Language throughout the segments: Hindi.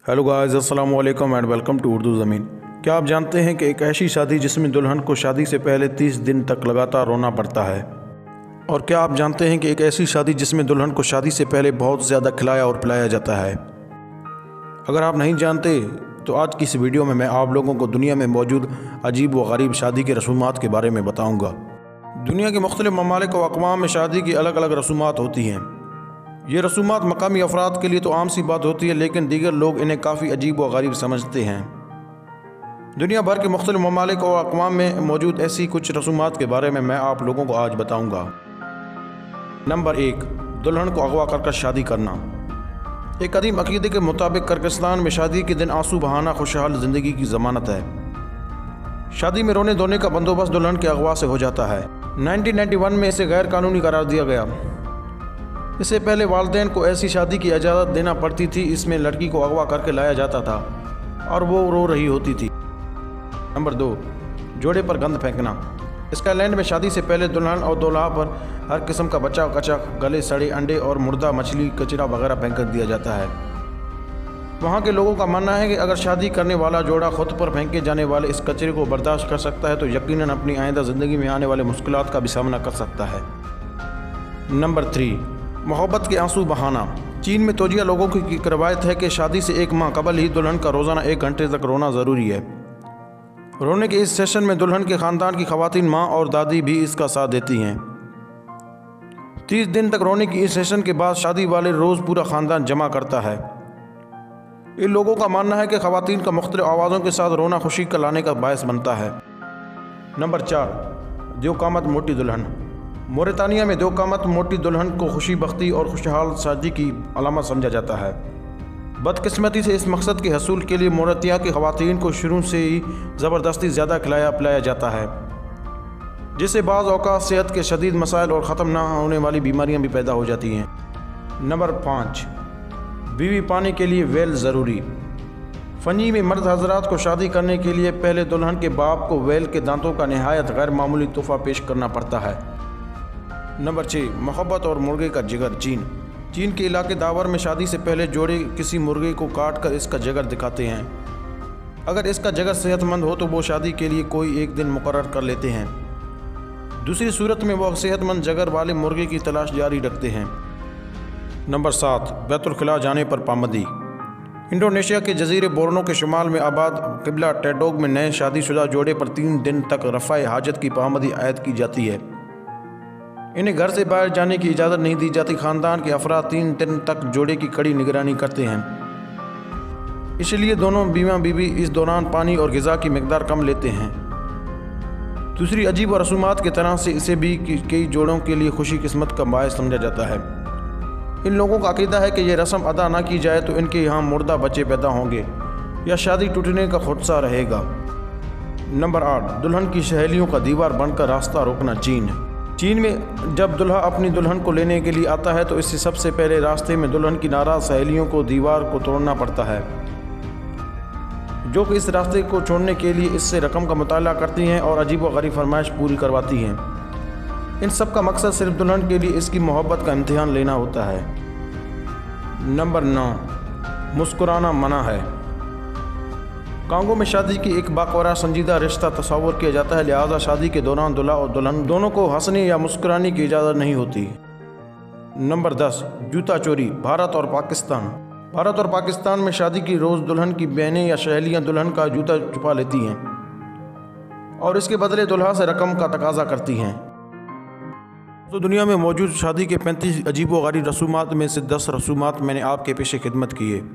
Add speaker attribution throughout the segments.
Speaker 1: हेलो गाइस, अस्सलाम वालेकुम एंड वेलकम टू उर्दू ज़मीन। क्या आप जानते हैं कि एक ऐसी शादी जिसमें दुल्हन को शादी से पहले 30 दिन तक लगातार रोना पड़ता है। और क्या आप जानते हैं कि एक ऐसी शादी जिसमें दुल्हन को शादी से पहले बहुत ज़्यादा खिलाया और पिलाया जाता है। अगर आप नहीं जानते तो आज की इस वीडियो में मैं आप लोगों को दुनिया में मौजूद अजीब व गरीब शादी के रसूमात के बारे में बताऊँगा। दुनिया के मुख्तलिफ ममालिक व अक़वाम में शादी की अलग अलग रसूमात होती हैं। ये रसूमात मकामी अफराद के लिए तो आम सी बात होती है, लेकिन दीगर लोग इन्हें काफ़ी अजीब व गरीब समझते हैं। दुनिया भर के मुख्तलिफ ममालिक और अक़वाम में मौजूद ऐसी कुछ रसूमात के बारे में मैं आप लोगों को आज बताऊंगा। नंबर 1, दुल्हन को अगवा कर शादी करना। एक कदीम अकीदे के मुताबिक किर्गिस्तान में शादी के दिन आंसू बहाना खुशहाल ज़िंदगी की ज़मानत है। शादी में रोने धोने का बंदोबस्त दुल्हन के अगवा से हो जाता है। 1991 में इसे गैर कानूनी करार दिया गया। इससे पहले वालिदैन को ऐसी शादी की इजाज़त देना पड़ती थी। इसमें लड़की को अगवा करके लाया जाता था और वो रो रही होती थी। नंबर 2, जोड़े पर गंद फेंकना। स्कॉटलैंड में शादी से पहले दुल्हन और दूल्हा पर हर किस्म का बचा कचा, गले सड़े अंडे और मुर्दा मछली, कचरा वगैरह फेंक दिया जाता है। वहाँ के लोगों का मानना है कि अगर शादी करने वाला जोड़ा खुद पर फेंके जाने वाले इस कचरे को बर्दाश्त कर सकता है तो यकीनन अपनी आइंदा ज़िंदगी में आने वाले मुश्किलात का भी सामना कर सकता है। नंबर 3, मोहब्बत के आंसू बहाना। चीन में तोजिया लोगों की एक रवायत है कि शादी से 1 माह कबल ही दुल्हन का रोज़ाना 1 घंटे तक रोना ज़रूरी है। रोने के इस सेशन में दुल्हन के ख़ानदान की ख़वातीन, माँ और दादी भी इसका साथ देती हैं। 30 दिन तक रोने की इस सेशन के बाद शादी वाले रोज़ पूरा ख़ानदान जमा करता है। इन लोगों का मानना है कि ख़वातीन का मुख्तलिफ आवाज़ों के साथ रोना खुशी का लाने का बायस बनता है। नंबर 4, द्योकामत मोटी दुल्हन। मोरितानिया में द्योकामत मोटी दुल्हन को खुशी बख्ती और खुशहाल शादी की अलामत समझा जाता है। बदकिस्मती से इस मकसद के हसूल के लिए मोरितानिया की ख़वातीन को शुरू से ही ज़बरदस्ती ज़्यादा खिलाया पिलाया जाता है, जिससे बाज़ औक़ात सेहत के शदीद मसाइल और ख़त्म ना होने वाली बीमारियां भी पैदा हो जाती हैं। नंबर 5, बीवी पाने के लिए वेल ज़रूरी। फ़नी में मर्द हज़रात को शादी करने के लिए पहले दुल्हन के बाप को वेल के दांतों का नहायत गैर मामूली तोहफ़ा पेश करना पड़ता है। नंबर 6, मोहब्बत और मुर्गे का जिगर। चीन के इलाके दावर में शादी से पहले जोड़े किसी मुर्गे को काट कर इसका जिगर दिखाते हैं। अगर इसका जिगर सेहतमंद हो तो वो शादी के लिए कोई एक दिन मुकर्रर कर लेते हैं। दूसरी सूरत में वो सेहतमंद जिगर वाले मुर्गे की तलाश जारी रखते हैं। नंबर 7, बैतुल खिला जाने पर पाबंदी। इंडोनेशिया के जजीरे बोर्नो के शुमाल में आबाद किबला टेडोग में नए शादीशुदा जोड़े पर 3 दिन तक रफ़ाए हाजत की पाबंदी आयद की जाती है। इन्हें घर से बाहर जाने की इजाज़त नहीं दी जाती। ख़ानदान के अफराद 3 दिन तक जोड़े की कड़ी निगरानी करते हैं। इसलिए दोनों बीमा बीवी इस दौरान पानी और ग़िज़ा की मिकदार कम लेते हैं। दूसरी अजीब और रसूमात की तरह से इसे भी कई जोड़ों के लिए खुशी किस्मत का बायस समझा जाता है। इन लोगों का अक़ीदा है कि यह रस्म अदा ना की जाए तो इनके यहाँ मुर्दा बच्चे पैदा होंगे या शादी टूटने का खुदसा रहेगा। नंबर 8, दुल्हन की सहेलियों का दीवार बनकर रास्ता रोकना। चीन में जब दुल्हा अपनी दुल्हन को लेने के लिए आता है तो इससे सबसे पहले रास्ते में दुल्हन की नाराज़ सहेलियों को दीवार को तोड़ना पड़ता है, जो कि इस रास्ते को छोड़ने के लिए इससे रकम का मुताला करती हैं और अजीब व गरीब फरमाइश पूरी करवाती हैं। इन सब का मकसद सिर्फ दुल्हन के लिए इसकी मोहब्बत का इम्तिहान लेना होता है। नंबर 9, मुस्कुराना मना है। कांगो में शादी की एक बाक़ौरा संजीदा रिश्ता तस्वुर किया जाता है, लिहाजा शादी के दौरान दूल्हा और दुल्हन दोनों को हंसने या मुस्कुराने की इजाज़त नहीं होती। नंबर 10, जूता चोरी। भारत और पाकिस्तान में शादी की रोज़ दुल्हन की बहनें या सहेलियाँ दुल्हन का जूता छुपा लेती हैं और इसके बदले दुल्हा से रकम का तकाजा करती हैं। तो दुनिया में मौजूद शादी के 35 अजीब व गरीब रसूमात में से 10 रसूमात मैंने आपके पेशे खिदमत किए।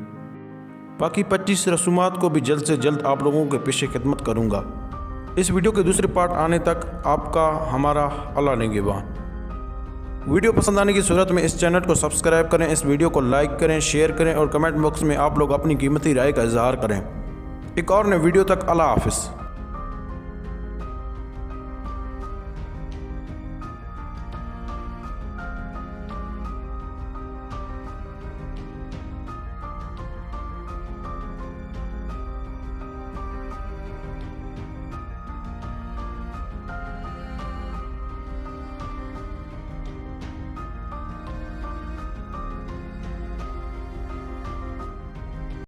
Speaker 1: बाकी 25 रसूमात को भी जल्द से जल्द आप लोगों के पेशे खिदमत करूँगा। इस वीडियो के दूसरे पार्ट आने तक आपका हमारा अल्लाह निगहबान। वीडियो पसंद आने की सूरत में इस चैनल को सब्सक्राइब करें, इस वीडियो को लाइक करें, शेयर करें और कमेंट बॉक्स में आप लोग अपनी कीमती राय का इजहार करें। एक और नए वीडियो तक अल्लाह हाफ़िज़।